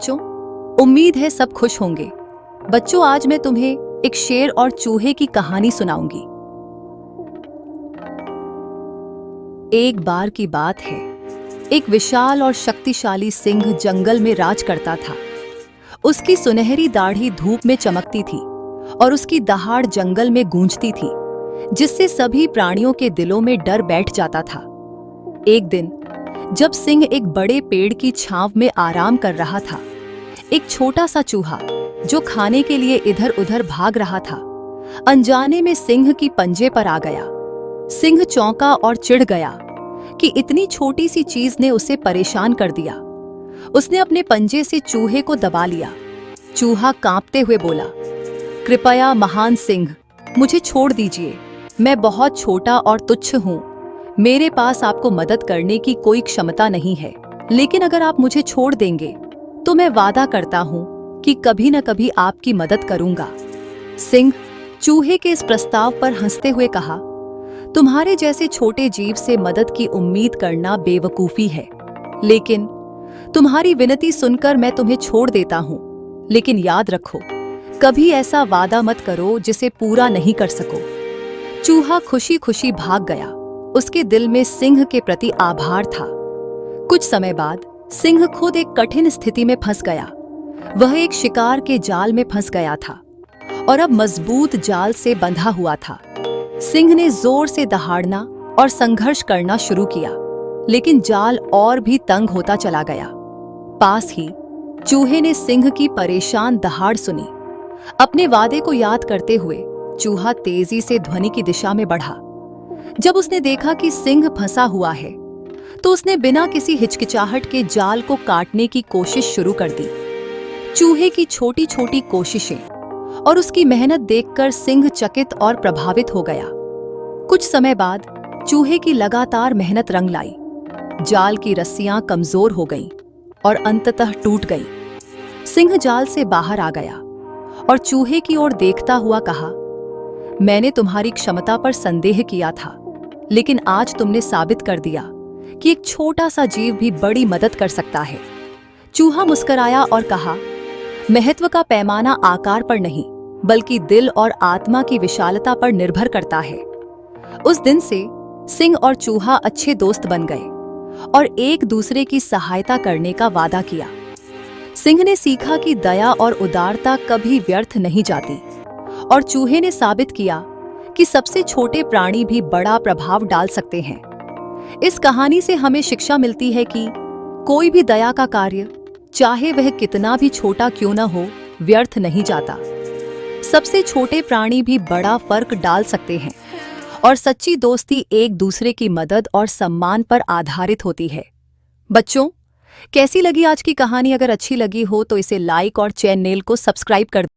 बच्चों, उम्मीद है सब खुश होंगे। बच्चों, आज मैं तुम्हें एक शेर और चूहे की कहानी सुनाऊंगी। एक बार की बात है, एक विशाल और शक्तिशाली सिंह जंगल में राज करता था। उसकी सुनहरी दाढ़ी धूप में चमकती थी और उसकी दहाड़ जंगल में गूंजती थी, जिससे सभी प्राणियों के दिलों में डर बैठ जाता था। एक दिन जब सिंह एक बड़े पेड़ की छांव में आराम कर रहा था, एक छोटा सा चूहा जो खाने के लिए इधर उधर भाग रहा था, अनजाने में सिंह की पंजे पर आ गया। सिंह चौंका और चिढ़ गया कि इतनी छोटी सी चीज ने उसे परेशान कर दिया। उसने अपने पंजे से चूहे को दबा लिया। चूहा कांपते हुए बोला, कृपया महान सिंह, मुझे छोड़ दीजिए। मैं बहुत छोटा और तुच्छ हूं। मेरे पास आपको मदद करने की कोई क्षमता नहीं है, लेकिन अगर आप मुझे छोड़ देंगे तो मैं वादा करता हूं कि कभी न कभी आपकी मदद करूंगा। सिंह चूहे के इस प्रस्ताव पर हंसते हुए कहा, तुम्हारे जैसे छोटे जीव से मदद की उम्मीद करना बेवकूफी है, लेकिन तुम्हारी विनती सुनकर मैं तुम्हें छोड़ देता हूं। लेकिन याद रखो, कभी ऐसा वादा मत करो जिसे पूरा नहीं कर सको। चूहा खुशी खुशी भाग गया। उसके दिल में सिंह के प्रति आभार था। कुछ समय बाद सिंह खुद एक कठिन स्थिति में फंस गया। वह एक शिकार के जाल में फंस गया था और अब मजबूत जाल से बंधा हुआ था। सिंह ने जोर से दहाड़ना और संघर्ष करना शुरू किया, लेकिन जाल और भी तंग होता चला गया। पास ही चूहे ने सिंह की परेशान दहाड़ सुनी। अपने वादे को याद करते हुए चूहा तेजी से ध्वनि की दिशा में बढ़ा। जब उसने देखा कि सिंह फंसा हुआ है, तो उसने बिना किसी हिचकिचाहट के जाल को काटने की कोशिश शुरू कर दी। चूहे की छोटी छोटी कोशिशें और उसकी मेहनत देखकर सिंह चकित और प्रभावित हो गया। कुछ समय बाद चूहे की लगातार मेहनत रंग लाई। जाल की रस्सियां कमजोर हो गईं और अंततः टूट गई। सिंह जाल से बाहर आ गया और चूहे की ओर देखता हुआ कहा, मैंने तुम्हारी क्षमता पर संदेह किया था, लेकिन आज तुमने साबित कर दिया कि एक छोटा सा जीव भी बड़ी मदद कर सकता है। चूहा मुस्कुराया और कहा, महत्व का पैमाना आकार पर नहीं, बल्कि दिल और आत्मा की विशालता पर निर्भर करता है। उस दिन से सिंह और चूहा अच्छे दोस्त बन गए और एक दूसरे की सहायता करने का वादा किया। सिंह ने सीखा कि दया और उदारता कभी व्यर्थ नहीं जाती, और चूहे ने साबित किया कि सबसे छोटे प्राणी भी बड़ा प्रभाव डाल सकते हैं। इस कहानी से हमें शिक्षा मिलती है कि कोई भी दया का कार्य, चाहे वह कितना भी छोटा क्यों न हो, व्यर्थ नहीं जाता। सबसे छोटे प्राणी भी बड़ा फर्क डाल सकते हैं, और सच्ची दोस्ती एक दूसरे की मदद और सम्मान पर आधारित होती है। बच्चों, कैसी लगी आज की कहानी? अगर अच्छी लगी हो तो इसे लाइक और चैनल को सब्सक्राइब कर